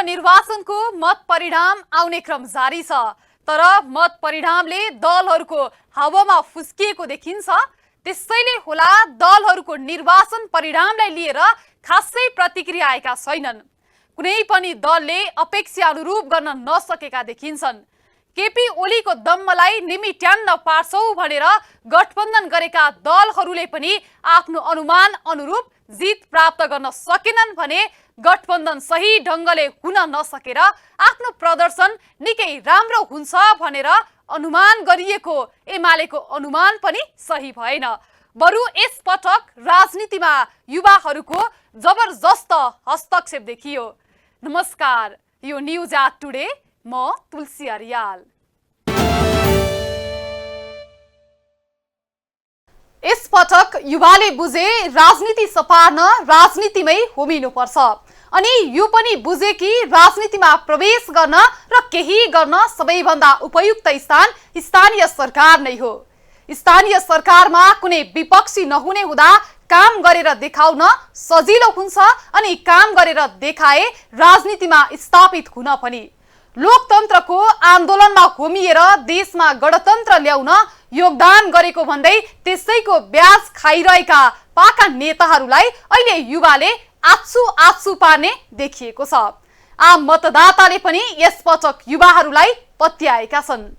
उपनिर्वाचनको मत परिणाम आउने क्रम जारी छ, तर मत परिणामले दलहरूको हावामा फुस्किएको देखिन्छ। त्यसैले होला दलहरूको निर्वाचन परिणामलाई लिएर खासै प्रतिक्रिया आएका छैनन्। कुनै पनि दलले अपेक्षा अनुरूप गर्न नसकेका देखिन्छन्। केपी ओलीको दम्मलाई निमिट्यान्न पार्छौ भनेर गठबन्धन गरेका दलहरूले पनि आफ्नो अनुमान अनुरूप जित प्राप्त गर्न सकेनन् भने गठबन्धन सही ढङ्गले हुन नसकेर आफ्नो प्रदर्शन निकै राम्रो हुन्छ भनेर अनुमान गरिएको एमालेको अनुमान पनि सही भएन। बरु यस पटक राजनीतिमा युवाहरूको जबरजस्त हस्तक्षेप देखियो। नमस्कार, यो न्युज एट टुडे, म तुलसी अर्याल। यस पटक युवाले बुझे राजनीति सपार्न राजनीतिमै होमिनुपर्छ, अनि यो पनि बुझे कि राजनीतिमा प्रवेश गर्न र केही गर्न सबैभन्दा उपयुक्त स्थान स्थानीय सरकार नै हो। स्थानीय सरकारमा कुनै विपक्षी नहुने हुँदा काम गरेर देखाउन सजिलो हुन्छ, अनि काम गरेर देखाए राजनीतिमा स्थापित हुन पनि। लोकतन्त्रको आन्दोलनमा होमिएर देशमा गणतन्त्र ल्याउन योगदान गरेको भन्दै त्यसैको ब्याज खाइरहेका पाका नेताहरूलाई अहिले युवाले आँसु पार्ने देखिएको छ। आम मतदाताले पनि यस पटक युवाहरूलाई पत्याएका छन्।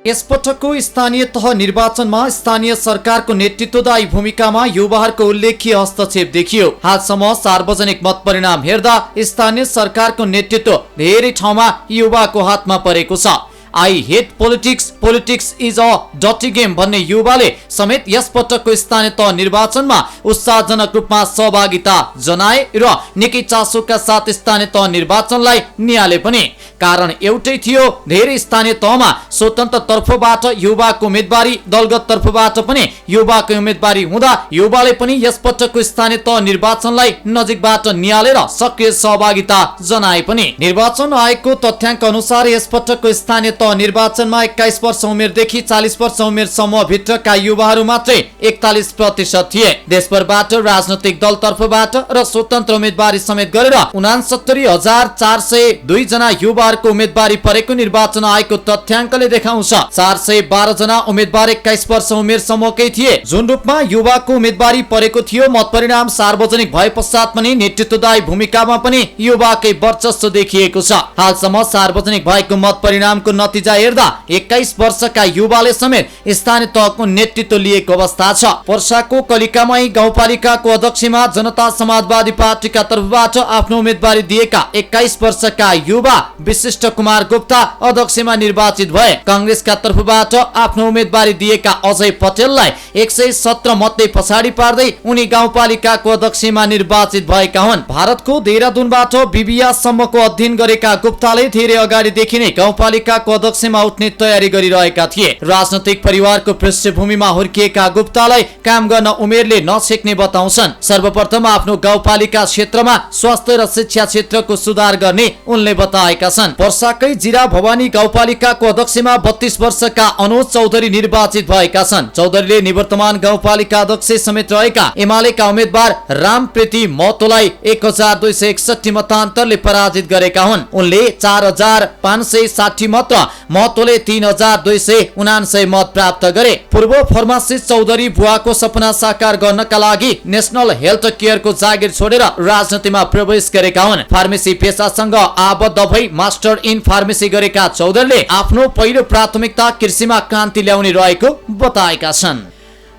यस पटकको स्थानीय तह निर्वाचनमा स्थानीय सरकारको नेतृत्वदायी भूमिकामा युवाहरूको उल्लेख्य हस्तक्षेप देखियो। हालसम्म सार्वजनिक मत परिणाम हेर्दा स्थानीय सरकारको नेतृत्व धेरै ठाउँमा युवाको हातमा परेको छ। I hate politics, politics is a डटी गेम भन्ने युवाले समेत यस पटकको स्थानीय तह निर्वाचनमा उत्साहजनक रूपमा सहभागिता जनाए र निकै चासोका साथ स्थानीय तह निर्वाचनलाई निहाले पनि। कारण एउटै थियो, धेरै स्थानीय तहमा स्वतन्त्र तर्फबाट युवाको उम्मेदवारी, दलगत तर्फबाट पनि युवाको उम्मेदवारी हुँदा युवाले पनि यस पटकको स्थानीय तह निर्वाचनलाई नजिकबाट निहालेर सक्रिय सहभागिता जनाए पनि। निर्वाचन आयोगको तथ्याङ्क अनुसार यस पटकको स्थानीय निर्वाचनमा 21 वर्ष उमेरदेखि 40 वर्ष उमेर समूहभित्रका युवाहरू मात्रै 41% थिए। देशभरबाट राजनैतिक दल तर्फबाट र स्वतन्त्र उम्मेदवारी समेत गरेर 69,402 जना युवाहरूको उम्मेदवारी परेको निर्वाचन आयोगको तथ्याङ्कले देखाउँछ। 412 जना उम्मेदवार 21 वर्ष उमेर समूहकै थिए। जुन रूपमा युवाको उम्मेदवारी परेको थियो, मत परिणाम सार्वजनिक भए पश्चात पनि नेतृत्वदायी भूमिकामा पनि युवाकै वर्चस्व देखिएको छ। हालसम्म सार्वजनिक भएको मत परिणामको नतिजा हेर्दा 21 वर्षका युवाले समेत स्थानीय तहको नेतृत्व लिएको अवस्था छ। पर्साको कलिकामाई गाउँपालिकाको अध्यक्षमा जनता समाजवादी पार्टीका तर्फबाट आफ्नो उम्मेदवारी दिएका 21 वर्षका युवा विशिष्ट कुमार गुप्ता अध्यक्षमा निर्वाचित भए। कांग्रेसका तर्फबाट आफ्नो उम्मेदवारी दिएका अजय पटेललाई 117 मतले पछाडि पार्दै उनी गाउँपालिकाको अध्यक्षमा निर्वाचित भएका हुन्। भारतको देहरादूनबाट बीबीए सम्मको अध्ययन गरेका गुप्ताले धेरै अगाडिदेखि नै गाउँपालिकाको अध्यक्षमा उठ्ने तयारी गरिरहेका थिए। राजनैतिक परिवारको पृष्ठभूमिमा हुर्किएका गुप्तालाई काम गर्न उमेरले नछेक्ने बताउँछन्। सर्वप्रथम आफ्नो गाउँपालिका क्षेत्रमा स्वास्थ्य र शिक्षा क्षेत्रको सुधार गर्ने उनले बताएका छन्। पर्साकै जिरा भवानी गाउँपालिकाको अध्यक्षमा 32 वर्षका अनुज चौधरी निर्वाचित भएका छन्। चौधरीले निवर्तमान गाउँपालिका अध्यक्ष समेत रहेका एमालेका उम्मेदवार रामप्रीति महतोलाई 1261 मतान्तरले पराजित गरेका हुन्। उनले 4560 मत र महतोले 3279 मत प्राप्त गरे। पूर्व फार्मासिस्ट चौधरी बुवाको सपना साकार गर्नका लागि नेशनल हेल्थ केयरको जागिर छोडेर राजनीतिमा प्रवेश गरेका हुन्। फार्मेसी पेसासँग आबद्ध भई मास्टर इन फार्मेसी गरेका चौधरीले आफ्नो पहिलो प्राथमिकता कृषिमा क्रान्ति ल्याउने रहेको बताएका छन्।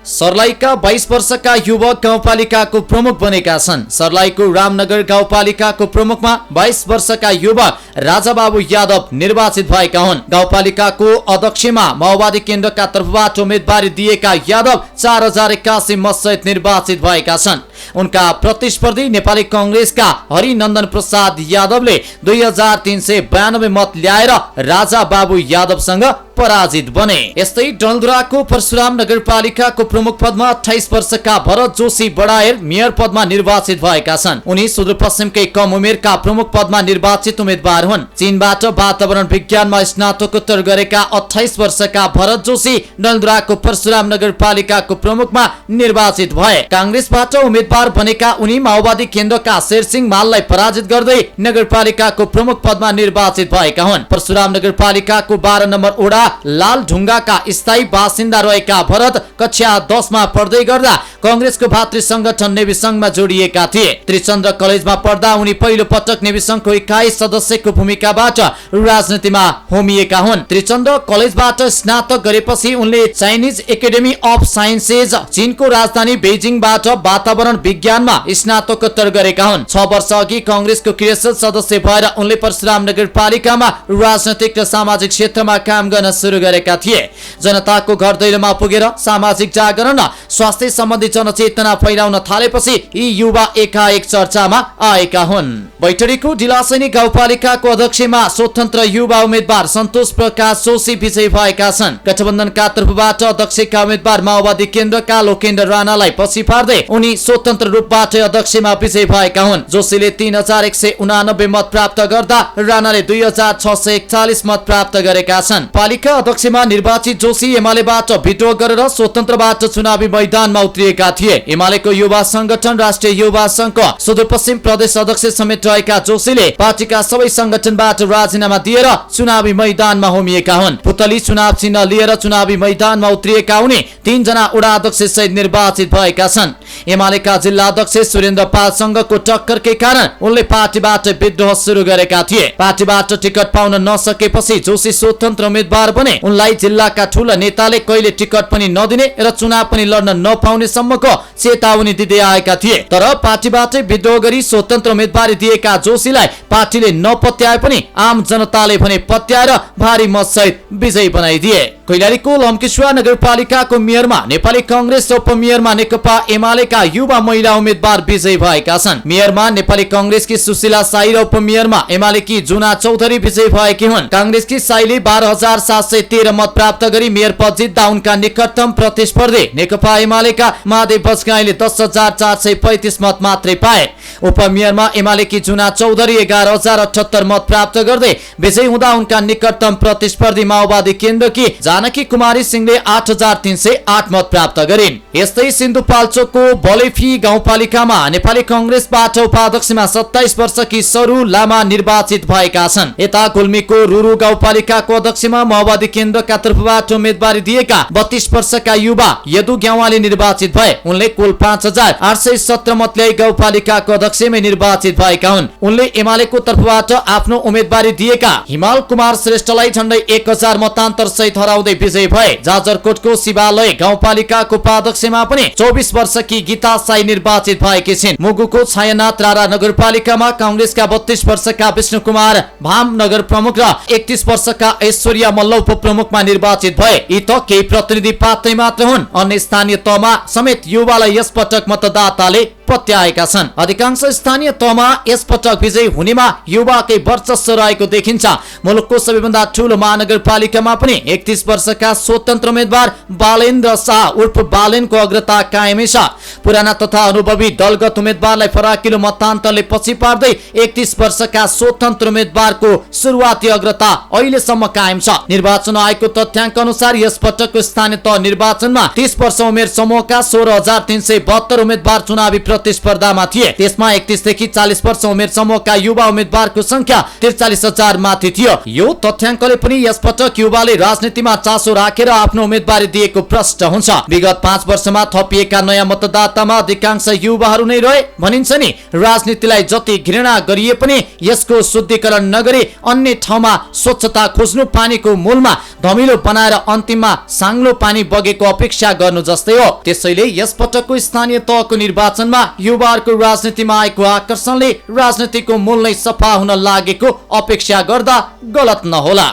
सर्लाहीका 22 वर्षका युवक गाउँपालिकाको प्रमुख बनेका छन्। सर्लाहीको रामनगर गाउँपालिकाको प्रमुखमा 22 वर्षका युवक राजाबाबु यादव निर्वाचित भएका हुन्। गाउँपालिकाको अध्यक्षमा माओवादी केन्द्रका तर्फबाट उम्मेदवारी दिएका यादव 4081 मतसहित निर्वाचित भएका छन्। उनका प्रतिस्पर्धी नेपाली कांग्रेसका हरिनन्दन प्रसाद यादवले 2392 मत ल्याएर राजाबाबु यादवसँग पराजित बने। यस्तै डलधुराको परशुराम नगरपालिकाको प्रमुख पदमा 28 वर्षका भरत जोशी बडाएर मेयर पदमा निर्वाचित भएका छन्। उनी सुदूरपश्चिमकै कम उमेरका प्रमुख पदमा निर्वाचित उम्मेदवार हुन्। चीनबाट वातावरण विज्ञानमा स्नातकोत्तर गरेका 28 वर्षका भरत जोशी डलधुराको परशुराम नगरपालिकाको प्रमुखमा निर्वाचित भए। कांग्रेसबाट उम्मेदवार उम्मेद्वार बनेका उनी माओवादी केन्द्रका शेरसिंह माललाई पराजित गर्दै नगरपालिकाको प्रमुख पदमा निर्वाचित भएका हुन्। परशुराम नगरपालिकाको 12 नम्बर ओडा लालढुङ्गाका स्थायी बासिन्दा रहेका भरत कक्षा 10 मा पढ्दै गर्दा कांग्रेसको भातृ संगठन नेवी संघमा जोडिएका थिए। त्रिचन्द्र कलेजमा पढ्दा उनी पहिलो पटक नेवी संघको 21 सदस्यको भूमिकाबाट राजनीतिमा होमिएका हुन्। त्रिचन्द्र कलेजबाट स्नातक गरेपछि उनले चाइनिज एकाडेमी अफ साइन्सेज चीनको राजधानी बेजिङबाट वातावरण विज्ञानमा स्नातकोत्तर गरेका हुन्। 6 वर्ष अघि कांग्रेसको क्रियाशील सदस्य भएर उनले परशुराम नगरपालिकामा राजनैतिक र सामाजिक क्षेत्रमा काम गर्न सुरु गरेका थिए। जनताको घर दैलोमा पुगेर सामाजिक जागरण र स्वास्थ्य सम्बन्धी जनचेतना फैलाउन थालेपछि यी युवा एकाएक चर्चामा आएका हुन्। बैतडीको ढिलासैनी गाउँपालिकाको अध्यक्षमा स्वतन्त्र युवा उम्मेद्वार सन्तोष प्रकाश जोशी विजयी भएका छन्। गठबन्धनका तर्फबाट अध्यक्षका उम्मेद्वार माओवादी केन्द्रका लोकेन्द्र राणालाई पछि पार्दै उनी स्वतन्त्र रूपबाट अध्यक्षमा विजयी भएका हुन्। जोशीले 3189 मत प्राप्त गर्दा राणाले 2641 मत प्राप्त गरेका छन्। पालिका अध्यक्षमा निर्वाचित जोशी एमालेबाट विद्रोह गरेर स्वतन्त्रबाट चुनावी मैदानमा उत्रिएका थिए। एमालेको युवा संगठन राष्ट्रिय युवा संघको सुदूरपश्चिम प्रदेश अध्यक्ष समेत रहेका जोशीले पार्टीका सबै संगठनबाट राजीनामा दिएर चुनावी मैदानमा होमिएका हुन्। पुतली चुनाव चिन्ह लिएर चुनावी मैदानमा उत्रिएका उनी 3 जना वडा अध्यक्ष सहित निर्वाचित भएका छन्। एमालेका जिल्ला अध्यक्ष सुरेन्द्र पालसँगको टक्करकै कारण उनले पार्टीबाट विद्रोह सुरु गरेका थिए। पार्टीबाट टिकट पाउन नसकेपछि जोशी स्वतन्त्र उम्मेद्वार बने। उनलाई जिल्लाका ठूला नेताले कहिले टिकट पनि नदिने र चुनाव पनि लड्न नपाउने सम्मको चेतावनी दिँदै आएका थिए। तर पार्टीबाटै विद्रोह गरी स्वतन्त्र उम्मेदवारी दिएका जोशीलाई पार्टीले नपत्याए पनि आम जनताले भने पत्याएर भारी मतसहित विजयी बनाइदिए। कैलालीको लम्केश्वर नगरपालिकाको मेयरमा नेपाली कांग्रेस र उपमेयरमा नेकपा एमालेका युवा महिला उम्मेद्वार विजयी भएका छन्। मेयरमा नेपाली कांग्रेसकी सुशीला साई र उपमेयरमा एमालेकी जुना चौधरी विजयी भएकी हुन्। कांग्रेसकी साईले 12713 मत प्राप्त गरी मेयर पद जित्दा उनका निकटतम प्रतिस्पर्धी नेकपा एमालेका महादेव बजगाईले 10435 मत मात्रै पाए। उपमेयरमा एमालेकी जुना चौधरी 11078 मत प्राप्त गर्दै विजयी हुँदा उनका निकटतम प्रतिस्पर्धी माओवादी केन्द्रकी जानकी कुमारी सिंहले 8308 मत प्राप्त गरिन्। यस्तै सिन्धुपाल्चोकको बलेफी गाउँपालिकामा नेपाली कांग्रेसबाट उपाध्यक्षमा 27 वर्षकी सरू लामा निर्वाचित भएका छन्। यता गुल्मीको रुरु गाउँपालिकाको अध्यक्षमा माओवादी केन्द्रका तर्फबाट उम्मेदवारी दिएका 32 वर्षका युवा यदु ग्यावाली निर्वाचित भए। उनले कुल 5817 मत ल्याई गाउँपालिकाको अध्यक्षमै निर्वाचित भएका हुन्। उनले एमालेको तर्फबाट आफ्नो उम्मेदवारी दिएका हिमाल कुमार श्रेष्ठलाई झण्डै 1000 मतान्तर सहित हराउँदै विजयी भए। जाजरकोटको शिवालय गाउँपालिकाको उपाध्यक्षमा पनि 24 वर्षकी गीता साई निर्वाचित भएकी छिन्। मुगुको छायानाथ रारा नगरपालिकामा कांग्रेसका 32 वर्षका विष्णु कुमार भाम नगर प्रमुख र 31 वर्षका ऐश्वर्या मल्ल उपप्रमुखमा निर्वाचित भए। यी त केही प्रतिनिधि पात्रै मात्र हुन्। अन्य स्थानीय तहमा समेत युवालाई यस पटक मतदाताले पत्याएका छन्। अधिकांश स्थानीय तहमा यस पटक विजयी हुनेमा युवाकै वर्चस्व रहेको देखिन्छ। मुलुकको सबैभन्दा ठूलो महानगरपालिकामा पनि 31 वर्षका स्वतन्त्र उम्मेद्वार बालेन्द्र शाह उर्फ बालेनको अग्रता कायमै छ। पुराना तथा अनुभवी दलगत उम्मेद्वारलाई फराकिलो मतान्तरले पछि पार्दै 31 वर्षका स्वतन्त्र उम्मेद्वारको सुरुवाती अग्रता अहिलेसम्म कायम छ। निर्वाचन आयोगको तथ्याङ्क अनुसार यस पटकको स्थानीय तह निर्वाचनमा 30 वर्ष उमेर समूहका 16372 उम्मेद्वार चुनावी प्रतिस्पर्धामा थिए। त्यसमा 31 देखि 40 वर्ष उमेर समूहका युवा उम्मेद्वारको संख्या 43000 माथि थियो। यो तथ्याङ्कले पनि यस पटक युवाले राजनीतिमा चासो राखेर आफ्नो उम्मेदवारी दिएको प्रष्ट हुन्छ। विगत 5 वर्षमा थपिएका नयाँ मतदातामा अधिकांश युवाहरू नै रहे। भनिन्छ नि, राजनीतिलाई जति घृणा गरिए पनि यसको शुद्धिकरण नगरी अन्य ठाउँमा स्वच्छता खोज्नु, पानीको मूलमा धमिलो बनाएर अन्तिममा साङ्लो पानी बगेको अपेक्षा गर्नु जस्तै हो। त्यसैले यस पटकको स्थानीय तहको निर्वाचनमा युवाहरूको राजनीतिमा आएको आकर्षणले राजनीतिको मूल नै सफा हुन लागेको अपेक्षा गर्दा गलत नहोला।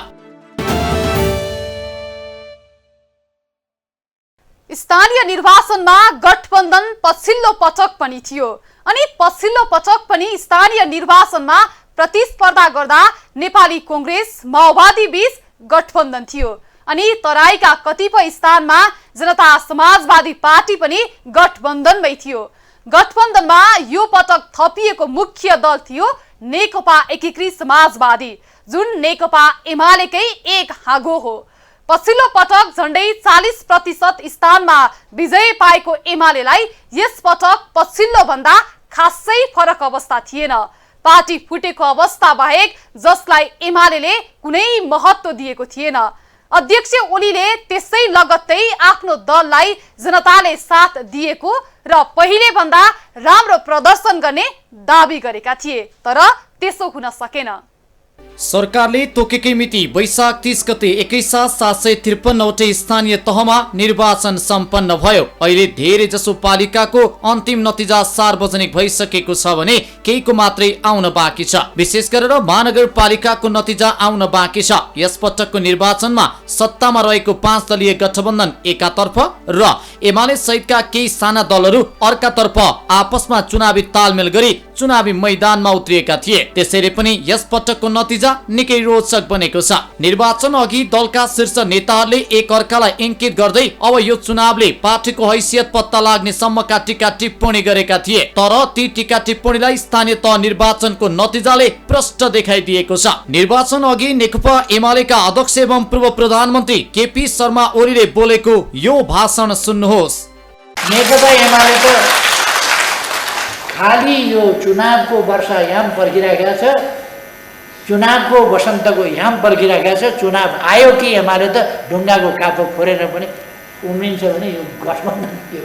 स्थानीय निर्वाचनमा गठबन्धन पछिल्लो पटक पनि थियो अनि पछिल्लो पटक पनि स्थानीय निर्वाचनमा प्रतिस्पर्धा गर्दा नेपाली कांग्रेस माओवादी बीच गठबन्धन थियो अनि तराईका कतिपय स्थानमा जनता समाजवादी पार्टी पनि गठबन्धनमै थियो। गठबन्धनमा यो पटक थपिएको मुख्य दल थियो नेकपा एकीकृत समाजवादी, जुन नेकपा एमालेकै एक हाँगो हो। पछिल्लो पटक झण्डै 40% स्थानमा विजय पाएको एमालेलाई यस पटक पछिल्लो भन्दा खासै फरक अवस्था थिएन। पार्टी फुटेको अवस्था बाहेक जसलाई एमालेले कुनै महत्त्व दिएको थिएन। अध्यक्ष ओलीले त्यसै लगत्तै आफ्नो दललाई जनताले साथ दिएको र पहिले भन्दा राम्रो प्रदर्शन गर्ने दाबी गरेका थिए, तर त्यसो हुन सकेन। सरकारले तोकेकै मिति वैशाख 30 गते एकैसाथ 753वटै स्थानीय तहमा निर्वाचन सम्पन्न भयो। अहिले धेरै जसो पालिकाको अन्तिम नतिजा सार्वजनिक भइसकेको छ भने केहीको मात्रै आउन बाँकी छ। विशेष गरेर महानगरपालिकाको नतिजा आउन बाँकी छ। यस पटकको निर्वाचनमा सत्तामा रहेको 5 दलीय गठबन्धन एकातर्फ र एमाले सहितका केही साना दलहरू अर्कातर्फ आपसमा चुनावी तालमेल गरी चुनावी मैदानमा उत्रिएका थिए। त्यसैले पनि यस पटकको नतिजा निकै रोचक बनेको छ। निर्वाचन अघि दलका शीर्ष नेताहरूले एक अर्कालाई इंकित गर्दै अब यो चुनावले पार्टीको हैसियत पत्ता लाग्ने सम्मका टीका टिप्पणी गरेका थिए, तर ती टीका टिप्पणीलाई स्थानीय तह निर्वाचनको नतिजाले प्रष्ट देखाइदिएको छ। निर्वाचन अघि नेकपा एमालेका अध्यक्ष एवं पूर्व प्रधानमन्त्री केपी शर्मा ओलीले बोलेको यो भाषण सुन्नुहोस्। नेकपा एमाले त खाली यो चुनावको वर्षा याम पर्खिरहेको छ, चुनावको वसन्तको याम पर्खिरहेको छ। चुनाव आयो कि एमाले त ढुङ्गाको कापो फोरेर पनि उम्रिन्छ भने यो गठबन्धन के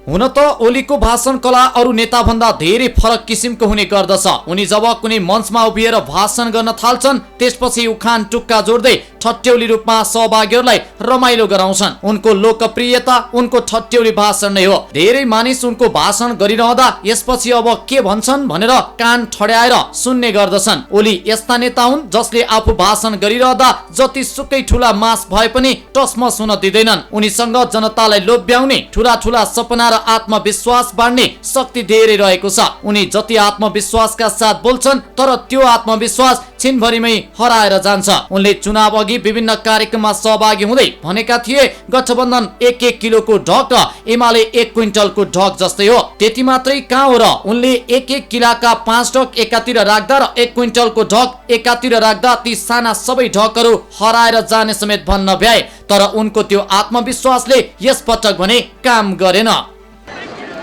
हुन त ओलीको भाषण कला अरू नेता भन्दा धेरै फरक किसिमको हुने गर्दछ। उनी जब कुनै मञ्चमा उभिएर भाषण गर्न थाल्छन् त्यसपछि उखान टुक्का जोड्दै ठट्यौली रूपमा सहभागीहरूलाई रमाइलो गराउँछन्। उनको लोकप्रियता उनको ठट्यौली भाषण नै हो। धेरै मानिस उनको भाषण गरिरहँदा यसपछि अब के भन्छन् भनेर कान ठड्याएर सुन्ने गर्दछन्। ओली यस्ता नेता हुन् जसले आफू भाषण गरिरहँदा जति सुकै ठूला मास भए पनि टसमस हुन दिँदैनन्। उनीसँग जनतालाई लोभ्याउने, ठूला ठूला सपना र आत्मविश्वास बाँड्ने शक्ति धेरै रहेको छ। उनी जति आत्मविश्वासका साथ बोल्छन् तर त्यो आत्मविश्वास छिनभरिमै हराएर जान्छ। उनले चुनाव अघि विभिन्न कार्यक्रममा सहभागी हुँदै भनेका थिए, गठबन्धन 1-1 किलोको ढक र एमाले 1 क्विन्टलको ढक जस्तै हो। त्यति मात्रै कहाँ हो र, उनले 1-1 किलोका 5 ढक एकातिर राख्दा र 1 क्विन्टलको ढक एकातिर राख्दा ती साना सबै ढकहरू हराएर जाने समेत भन्न भ्याए। तर उनको त्यो आत्मविश्वासले यस पटक भने काम गरेन।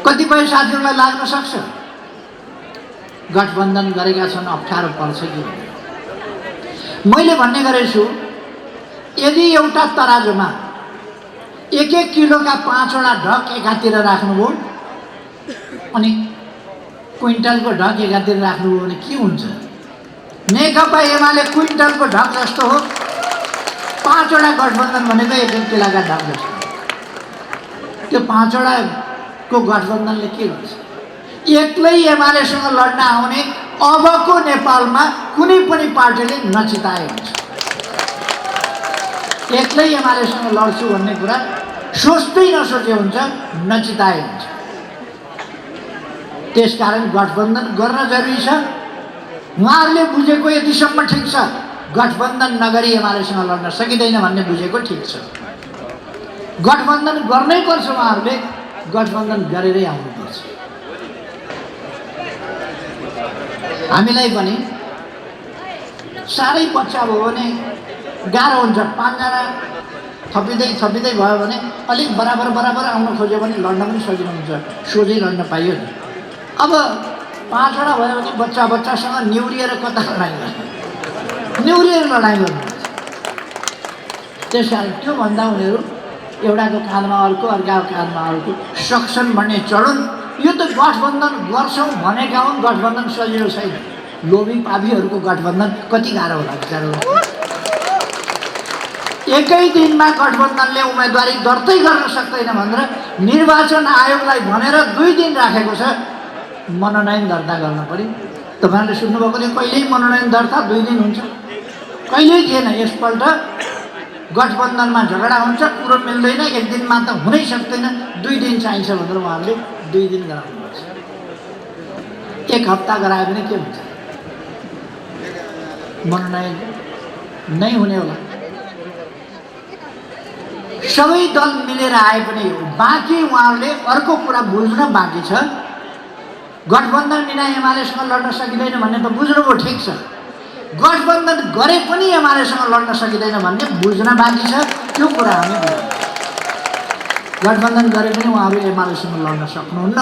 कतिपय साथीहरूलाई लाग्न सक्छ गठबन्धन गरेका छन् अप्ठ्यारो पर्छ कि। मैले भन्ने गरेछु, यदि एउटा तराजुमा 1-1 किलोका 5वटा ढक एकातिर राख्नुभयो अनि क्विन्टलको ढक एकातिर राख्नुभयो भने के हुन्छ? नेकपा एमाले क्विन्टलको ढक जस्तो हो, 5वटा गठबन्धन भनेको 1-1 किलोका ढक जस्तो। त्यो 5वटाको गठबन्धनले के गर्छ? एक्लै एमालेसँग लड्न आउने अबको नेपालमा कुनै पनि पार्टीले नचिताए हुन्छ। एक्लै एमालेसँग लड्छु भन्ने कुरा सोच्दै नसोचे हुन्छ, नचिताए हुन्छ। त्यसकारण गठबन्धन गर्न जरुरी छ। उहाँहरूले बुझेको यतिसम्म ठिक छ, गठबन्धन नगरी एमालेसँग लड्न सकिँदैन भन्ने बुझेको ठिक छ। गठबन्धन गर्नै पर्छ, उहाँहरूले गठबन्धन गरेरै आउनुपर्छ। हामीलाई पनि साह्रै बच्चा भयो भने गाह्रो हुन्छ। 5 जना थपिँदै भयो भने अलिक बराबर आउन खोज्यो भने लड्न पनि सजिलो हुन्छ, सोझै लड्न पाइयो नि। अब 5वटा भयो भने बच्चासँग निहुरिएर कता लडाइँ गर्छ, निहुरिएर लडाइँ गर्नुहुन्छ। त्यस कारण त्योभन्दा उनीहरू एउटाको काँधमा अर्को, अर्काको काँधमा अर्को सक्छन् भन्ने चढुन। यो त गठबन्धन गर्छौँ भनेका हुन्, गठबन्धन सजिलो छैन। लोभी पापीहरूको गठबन्धन कति गाह्रो होला बिचारो। एकै दिनमा गठबन्धनले उम्मेदवारी दर्तै गर्न सक्दैन भनेर निर्वाचन आयोगलाई भनेर 2 दिन राखेको छ। मनोनयन दर्ता गर्न पर्यो। तपाईँहरूले सुन्नुभएको थियो, कहिल्यै मनोनयन दर्ता 2 दिन हुन्छ, कहिल्यै थिएन। यसपल्ट गठबन्धनमा झगडा हुन्छ, कुरो मिल्दैन, 1 दिनमा त हुनै सक्दैन, 2 दिन चाहिन्छ भनेर उहाँहरूले 2 दिन गराउनुपर्छ। 1 हप्ता गरायो भने के हुन्छ? मनोनयन नै हुने होला। सबै दल मिलेर आए पनि बाँकी उहाँहरूले अर्को कुरा बुझ्न बाँकी छ। गठबन्धन बिना एमालेसँग लड्न सकिँदैन भन्ने त बुझ्नुभयो, ठिक छ। गठबन्धन गरे पनि एमालेसँग लड्न सकिँदैन भन्ने बुझ्न बाँकी छ। त्यो कुरा हामी बुझ्छौँ। गठबन्धन गरे पनि उहाँहरू एमालेसँग लड्न सक्नुहुन्न।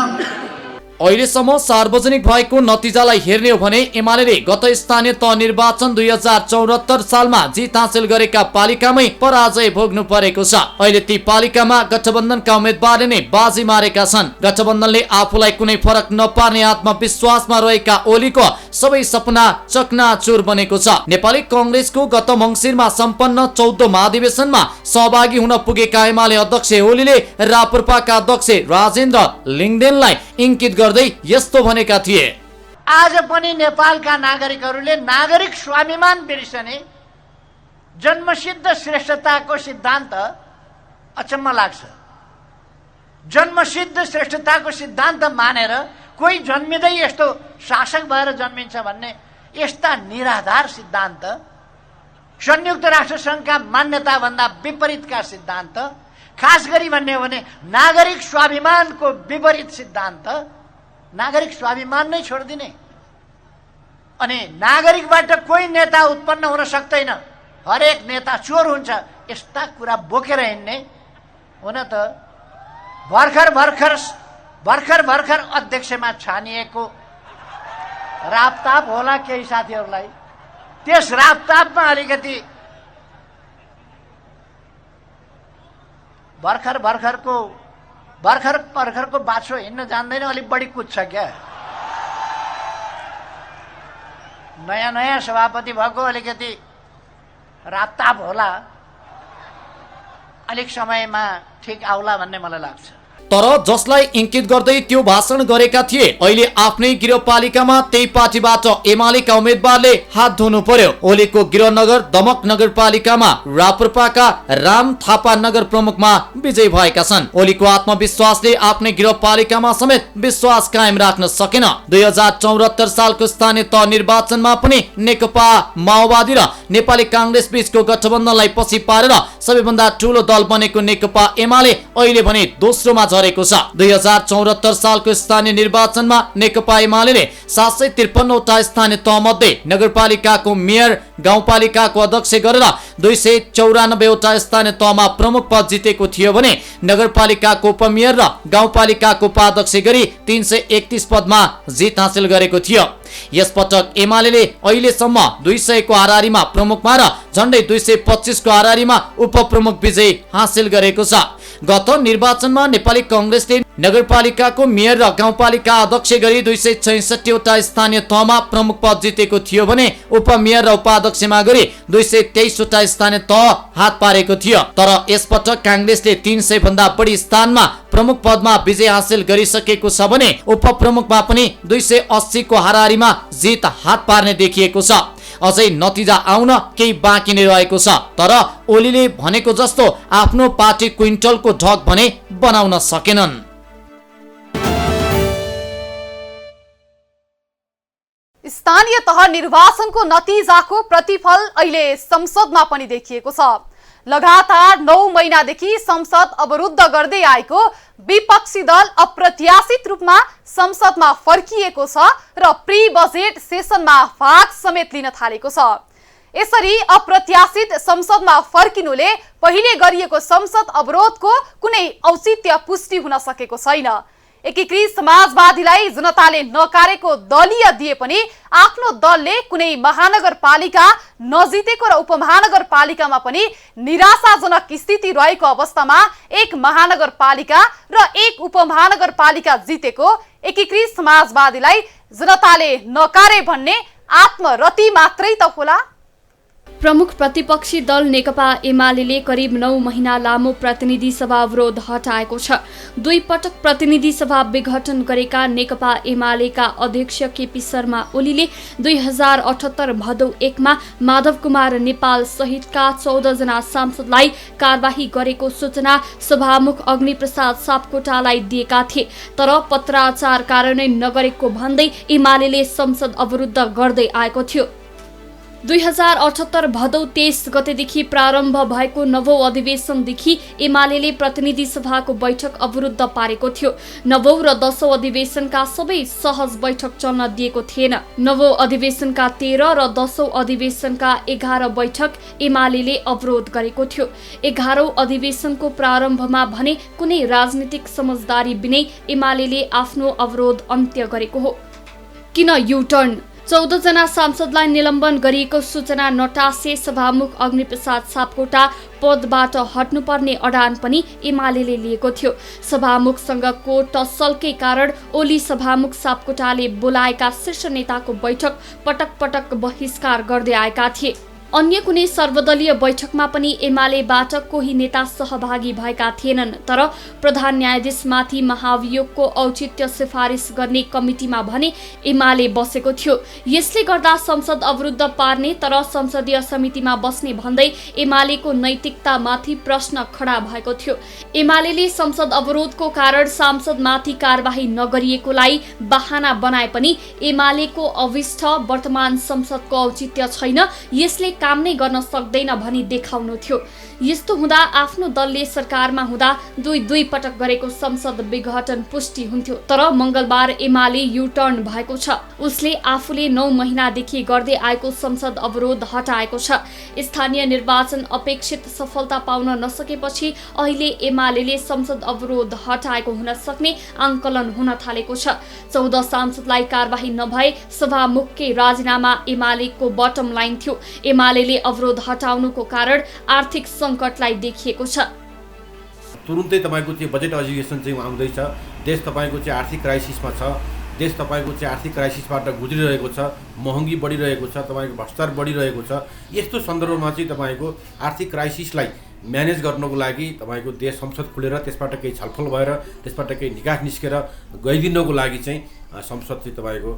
अहिलेसम्म सार्वजनिक भएको नतिजालाई हेर्ने हो भने एमाले गत स्थानीय तह निर्वाचन 2074 सालमा जित हासिल गरेका पालिकामै पराजय भोग्नु परेको छ। अहिले ती पालिकामा गठबन्धनका उम्मेद्वारले नै बाजी मारेका छन्। गठबन्धनले आफूलाई कुनै फरक नपार्ने आत्मविश्वासमा रहेका ओलीको सबै सपना चकनाचुर बनेको छ। नेपाली कांग्रेसको गत मङ्सिरमा सम्पन्न 14 महाधिवेशनमा सहभागी हुन पुगेका एमाले अध्यक्ष ओलीले राप्रपाका अध्यक्ष राजेन्द्र लिङदेनलाई इंकित गर्दै यस्तो भनेका थिए। आज पनि नेपालका नागरिकहरूले नागरिक स्वाभिमान बिर्सने जन्मसिद्ध श्रेष्ठताको सिद्धान्त अचम्म लाग्छ। जन्मसिद्ध श्रेष्ठताको सिद्धान्त मानेर कोही जन्मिँदै यस्तो शासक भएर जन्मिन्छ भन्ने यस्ता निराधार सिद्धान्त, संयुक्त राष्ट्र संघका मान्यताभन्दा विपरीतका सिद्धान्त, खास गरी भन्ने हो भने नागरिक स्वाभिमानको विपरीत सिद्धान्त, नागरिक स्वाभिमान नै छोडिदिने अनि नागरिकबाट कोही नेता उत्पन्न हुन सक्दैन, हरेक नेता चोर हुन्छ, यस्ता कुरा बोकेर हिँड्ने हुन त भर्खर अध्यक्षमा छानिएको रापताप होला केही साथीहरूलाई। त्यस रापतापमा अलिकति भर्खरको बाछो हिँड्न जान्दैन, अलिक बढी कुद्छ क्या। नयाँ सभापति भएको अलिकति रापताप होला, अलिक समयमा ठिक आउला भन्ने मलाई लाग्छ। तर जसलाई इंकित गर्दै त्यो भाषण गरेका थिए अहिले आफ्नै गृहपालिकामा त्यही पार्टीबाट एमालेका उम्मेद्वारले हात धुनु पर्यो। ओलीको गृहनगर दमक नगरपालिकामा राप्रपाका राम थापा नगर प्रमुखमा विजय भएका छन्। ओलीको आत्मविश्वासले आफ्नै गृहपालिकामा समेत विश्वास कायम राख्न सकेन। 2074 सालको स्थानीय तह निर्वाचनमा पनि नेकपा माओवादी र नेपाली कांग्रेस बीचको गठबन्धनलाई पछि पारेर सबैभन्दा ठूलो दल बनेको नेकपा एमाले अहिले भने दोस्रोमा झरेको छ। 2074 सालको स्थानीय निर्वाचनमा नेकपा एमाले 753 वटा स्थानीय तह मध्ये नगरपालिकाको मेयर, गाउँपालिकाको अध्यक्ष गरेर 294 वटा स्थानीय तहमा प्रमुख पद जितेको थियो भने नगरपालिकाको उपमेयर र गाउँपालिकाको उपाध्यक्ष गरी 331 पदमा जित हासिल गरेको थियो। यसपटक एमाले अहिलेसम्म 200 को हाराहारीमा प्रमुखमा र झण्डै 225 को हाराहारीमा उपप्रमुख विजय हासिल गरेको छ। गत निर्वाचनमा नेपाली कांग्रेसले नगरपालिकाको मेयर र गाउँपालिका अध्यक्ष गरी 266 वटा स्थानीय तहमा प्रमुख पद जितेको थियो भने उपमेयर र उपाध्यक्षमा गरी 223 वटा स्थानीय तह हात पारेको थियो। तर यसपटक कांग्रेसले 300 भन्दा बढी स्थानमा प्रमुख पदमा विजय हासिल गरिसकेको छ भने उपप्रमुखमा पनि 280 को हाराहारीमा जित हात पार्ने देखिएको छ। अझै नतिजा आउन केही बाँकी नै रहेको छ। तर ओलीले भनेको जस्तो आफ्नो पार्टी क्विन्टलको ढक भने बनाउन सकेनन्। स्थानीय तह निर्वाचनको नतिजाको प्रतिफल अहिले संसदमा पनि देखिएको छ। लगातार 9 महिनादेखि संसद अवरुद्ध गर्दै आएको विपक्षी दल अप्रत्याशित रूपमा संसदमा फर्किएको छ र प्री बजेट सेसनमा भाग समेत लिन थालेको छ। यसरी अप्रत्याशित संसदमा फर्किनुले पहिले गरिएको संसद अवरोधको कुनै औचित्य पुष्टि हुन सकेको छैन। एकीकृत समाजवादीलाई जनताले नकारेको दलीय दिए पनि आफ्नो दलले कुनै महानगरपालिका नजितेको र उपमहानगरपालिकामा पनि निराशाजनक स्थिति रहेको अवस्थामा एक महानगरपालिका र एक उपमहानगरपालिका जितेको एकीकृत समाजवादीलाई जनताले नकारे भन्ने आत्मरति मात्रै त होला। प्रमुख प्रतिपक्षी दल नेकपा एमाले करिब 9 महिना लामो प्रतिनिधि सभा अवरोध हटाएको छ। 2 पटक प्रतिनिधि सभा विघटन गरेका नेकपा एमालेका अध्यक्ष केपी शर्मा ओलीले 2078 भदौ 1 मा माधव कुमार नेपाल सहितका 14 जना सांसदलाई कारबाही गरेको सूचना सभामुख अग्निप्रसाद सापकोटालाई दिएका थिए, तर पत्राचार कार्यान्वयन नगरेको भन्दै एमालेले संसद अवरुद्ध गर्दै आएको थियो। 2078 भदौ 23 गतेदेखि प्रारम्भ भएको नवौं अधिवेशनदेखि एमालेले प्रतिनिधि सभाको बैठक अवरुद्ध पारेको थियो। नवौं र 10औं अधिवेशनका सबै सहज बैठक चल्न दिएको थिएन। नवौं अधिवेशनका 13 र 10औं अधिवेशनका 11 बैठक एमालेले अवरोध गरेको थियो। 11औं अधिवेशनको प्रारम्भमा भने कुनै राजनीतिक समझदारी बिनै एमालेले आफ्नो अवरोध अन्त्य गरेको हो। किन युटर्न? 14 जना सांसदलाई निलम्बन गरिएको सूचना नटासे सभामुख अग्निप्रसाद सापकोटा पदबाट हट्नुपर्ने अडान पनि एमालेले लिएको थियो। सभामुखसँगको टसलकै कारण ओली सभामुख सापकोटाले बोलाएका शीर्ष नेताको बैठक पटक पटक बहिष्कार गर्दै आएका थिए। अन्य कुनै सर्वदलीय बैठकमा पनि एमालेबाट कोही नेता सहभागी भएका थिएनन्, तर प्रधान न्यायाधीशमाथि महाभियोगको औचित्य सिफारिस गर्ने कमिटीमा भने एमाले बसेको थियो। यसले गर्दा संसद अवरुद्ध पार्ने तर संसदीय समितिमा बस्ने भन्दै एमालेको नैतिकतामाथि प्रश्न खडा भएको थियो। एमालेले संसद अवरोधको कारण सांसदमाथि कारबाही नगरिएकोलाई बहाना बनाए पनि एमालेको अभिष्ट वर्तमान संसदको औचित्य छैन, यसले काम नै गर्न सक्दैन भनी देखाउनु थियो। यस्तो हुँदा आफ्नो दलले सरकारमा हुँदा दुई पटक गरेको संसद विघटन पुष्टि हुन्थ्यो, तर मंगलबार एमाले युटर्न भएको छ। उसले आफूले 9 महिनादेखि गर्दै आएको संसद अवरोध हटाएको छ। स्थानीय निर्वाचन अपेक्षित सफलता पाउन नसकेपछि अहिले एमालेले संसद अवरोध हटाएको हुन सक्ने आंकलन हुन थालेको छ। 14 सांसदलाई कारबाही नभए सभामुखकै राजीनामा एमालेको बटम लाइन थियो। एमालेले अवरोध हटाउनुको कारण आर्थिक संकटलाई देखिएको छ। तुरुन्तै तपाईको चाहिँ बजेट अधिवेशन चाहिँ आउँदैछ। देश तपाईको चाहिँ आर्थिक क्राइसिसमा छ। देश तपाईको चाहिँ आर्थिक क्राइसिसबाट गुज्रिरहेको छ। महँगी बढिरहेको छ, तपाईको भ्रष्टाचार बढिरहेको छ। यस्तो सन्दर्भमा चाहिँ तपाईको आर्थिक क्राइसिसलाई म्यानेज गर्नको लागि तपाईको देश संसद खुलेर त्यसबाट केही छलफल भएर त्यसबाट केही निकास निस्केर गइदिनको लागि चाहिँ संसद चाहिँ तपाईको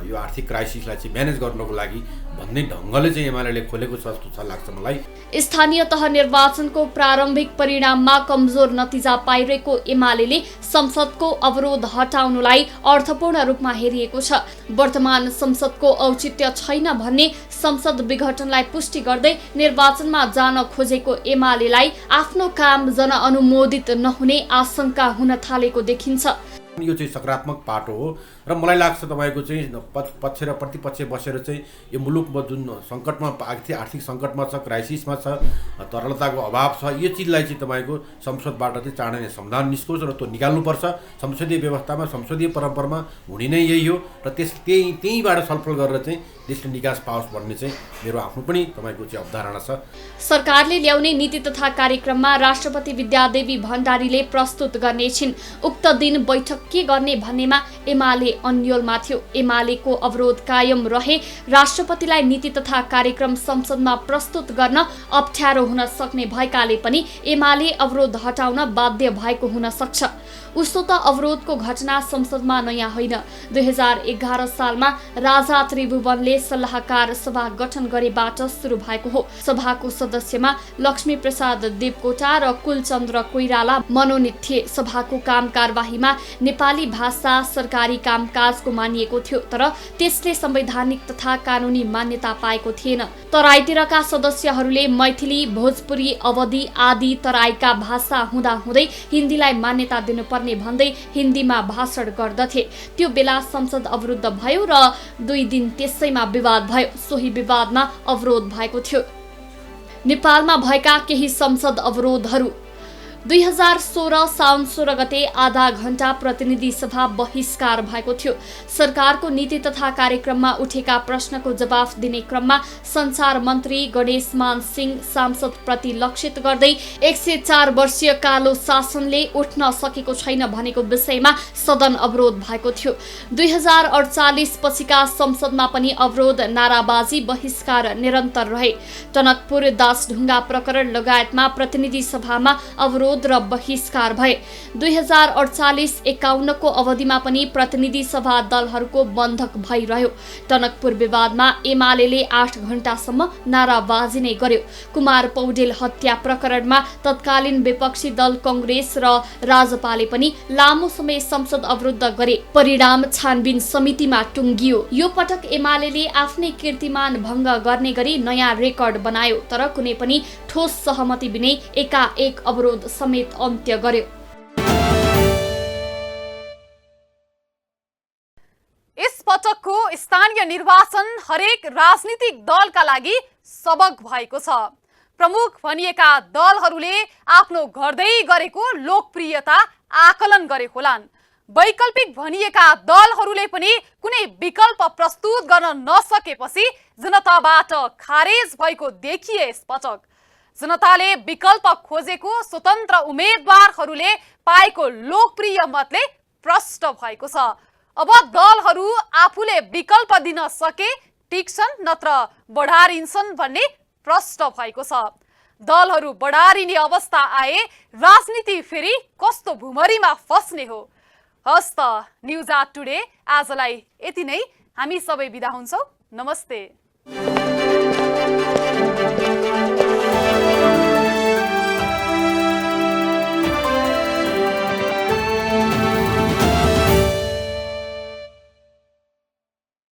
यो आर्थिक क्राइसिसलाई चाहिँ म्यानेज गर्नको लागि भन्ने ढङ्गले चाहिँ एमालेले खोलेको छ जस्तो छ लाग्छ मलाई। स्थानीय तह निर्वाचनको प्रारम्भिक परिणाममा कमजोर नतिजा पाइरहेको एमालेले संसदको अवरोध हटाउनुलाई अर्थपूर्ण रूपमा हेरिएको छ। वर्तमान संसदको औचित्य छैन भन्ने संसद विघटनलाई पुष्टि गर्दै निर्वाचनमा जान खोजेको एमालेलाई आफ्नो काम जनअनुमोदित नहुने आशंका हुन थालेको देखिन्छ। यो चाहिँ सकारात्मक पाटो हो र मलाई लाग्छ तपाईको चाहिँ पक्ष र प्रतिपक्ष बसेर चाहिँ यो मुलुकमा जुन सङ्कटमा आर्थिक सङ्कटमा छ, क्राइसिसमा छ, तरलताको अभाव छ, यो चिजलाई चाहिँ तपाईको संसदबाट चाहिँ चाँडै नै समाधान निस्कोस् र त्यो निकाल्नुपर्छ। संसदीय व्यवस्थामा संसदीय परम्परामा हुने नै यही हो र त्यहीबाट छलफल गरेर चाहिँ देशले निकास पाओस् भन्ने चाहिँ मेरो आफ्नो पनि तपाईको चाहिँ अवधारणा छ। सरकारले ल्याउने नीति तथा कार्यक्रममा राष्ट्रपति विद्यादेवी भण्डारीले प्रस्तुत गर्नेछिन्। उक्त दिन बैठक के गर्ने भन्नेमा एमाले अन्यलमा थियो। एमालेको अवरोध कायम रहे राष्ट्रपतिलाई नीति तथा कार्यक्रम संसदमा प्रस्तुत गर्न अप्ठ्यारो हुन सक्ने भएकाले पनि एमाले अवरोध हटाउन बाध्य भएको हुन सक्छ। उसो त अवरोधको घटना संसदमा नयाँ होइन। 2011 सालमा राजा त्रिभुवनले सल्लाहकार सभा गठन गरेबाट सुरु भएको हो। सभाको सदस्यमा लक्ष्मी प्रसाद देवकोटा र कुलचन्द्र कोइराला मनोनित थिए। सभाको काम कारबाहीमा नेपाली भाषा सरकारी कामकाजको मानिएको थियो, तर त्यसले संवैधानिक तथा कानुनी मान्यता पाएको थिएन। तराईतिरका सदस्यहरूले मैथिली, भोजपुरी, अवधी आदि तराईका भाषा हुँदाहुँदै हिन्दीलाई मान्यता दिनुपर्ने भन्दै हिन्दीमा भाषण गर्दथे। त्यो बेला संसद अवरुद्ध भयो र 2 दिन त्यसैमा विवाद भयो। सोही विवादमा अवरोध भएको थियो। नेपालमा भएका केही संसद अवरोधहरू 2016 साउन 16 गते आधा घण्टा प्रतिनिधि सभा बहिष्कार भएको थियो। सरकारको नीति तथा कार्यक्रममा उठेका प्रश्नको जवाफ दिने क्रममा सञ्चार मन्त्री गणेशमान सिंह सांसदप्रति लक्षित गर्दै 104 वर्षीय कालो शासनले उठ्न सकेको छैन भनेको विषयमा सदन अवरोध भएको थियो। 2048 पछिका संसदमा पनि अवरोध, नाराबाजी, बहिष्कार निरन्तर रहे। टनकपुर दासढुङ्गा प्रकरण लगायतमा प्रतिनिधि सभामा अवरोध र बहिष्कार भए। 2048-51 को अवधिमा पनि प्रतिनिधि सभा दलहरूको बन्धक भइरह्यो। टनकपुर विवादमा एमाले 8 घण्टासम्म नाराबाजी नै गर्यो। कुमार पौडेल हत्या प्रकरणमा तत्कालीन विपक्षी दल कांग्रेस र राजपाले पनि लामो समय संसद अवरुद्ध गरे। परिणाम छानबिन समितिमा टुङ्गियो। यो पटक एमाले आफ्नै कीर्तिमान भङ्ग गर्ने गरी नयाँ रेकर्ड बनायो, तर कुनै पनि ठोस सहमति बिनै एकाएक अवरोध समेत अन्त्य गर्यो। यस पटकको स्थानीय निर्वाचन हरेक राजनीतिक दलका लागि सबक भएको छ। प्रमुख भनिएका दलहरूले आफ्नो गर्दै गरेको लोकप्रियता आकलन गरे होलान्। वैकल्पिक भनिएका दलहरूले पनि कुनै विकल्प प्रस्तुत गर्न नसकेपछि जनताबाट खारेज भएको देखिए। यस पटक जनताले विकल्प खोजेको स्वतन्त्र उम्मेदवारहरूले पाएको लोकप्रिय मतले प्रष्ट भएको छ। अब दलहरू आफूले विकल्प दिन सके टिक्छन् नत्र बढारिन्छन् भन्ने प्रष्ट भएको छ। दलहरू बढारिने अवस्था आए राजनीति फेरि कस्तो भुमरीमा फस्ने हो। हस्त न्युज आट टुडे आजलाई यति नै। हामी सबै बिदा हुन्छौँ। नमस्ते।